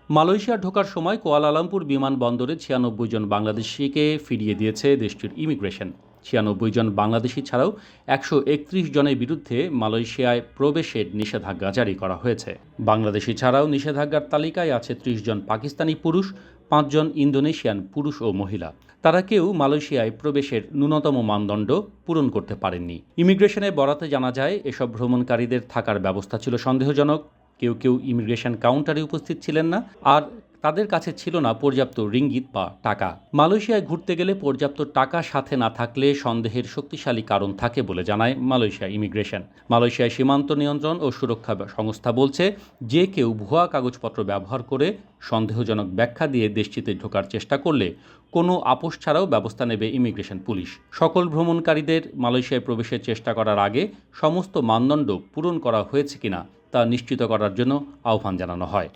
Malaysia ঢোকার সময় Kuala Lumpur বিমানবন্দরে ৯৬ জন বাংলাদেশিকে ফিরিয়ে দিয়েছে দেশটির ইমিগ্রেশন। ৯৬ জন বাংলাদেশি ছাড়াও ১৩১ জনের বিরুদ্ধে মালয়েশিয়ায় প্রবেশের নিষেধাজ্ঞা জারি করা হয়েছে। বাংলাদেশি ছাড়াও নিষেধাজ্ঞার তালিকায় আছে ৩০ জন পাকিস্তানি পুরুষ, ৫ জন ইন্দোনেশিয়ান পুরুষ ও মহিলা। তারা কেউ মালয়েশিয়ায় প্রবেশের ন্যূনতম মানদণ্ড পূরণ করতে পারেননি। ইমিগ্রেশনের বরাতে জানা যায়, এসব ভ্রমণকারীদের থাকার ব্যবস্থা ছিল সন্দেহজনক। কেউ কেউ ইমিগ্রেশন কাউন্টারে উপস্থিত ছিলেন না, আর তাদের কাছে ছিল না পর্যাপ্ত রিঙ্গিত বা টাকা। মালয়েশিয়ায় ঘুরতে গেলে পর্যাপ্ত টাকা সাথে না থাকলে সন্দেহের শক্তিশালী কারণ থাকে বলে জানায় মালয়েশিয়া ইমিগ্রেশন। মালয়েশিয়ায় সীমান্ত নিয়ন্ত্রণ ও সুরক্ষা সংস্থা বলছে, যে কেউ ভুয়া কাগজপত্র ব্যবহার করে সন্দেহজনক ব্যাখ্যা দিয়ে দেশটিতে ঢোকার চেষ্টা করলে কোনো আপোষ ছাড়াও ব্যবস্থা নেবে ইমিগ্রেশন পুলিশ। সকল ভ্রমণকারীদের মালয়েশিয়ায় প্রবেশের চেষ্টা করার আগে সমস্ত মানদণ্ড পূরণ করা হয়েছে কিনা তা নিশ্চিত করার জন্য আহ্বান জানানো হয়।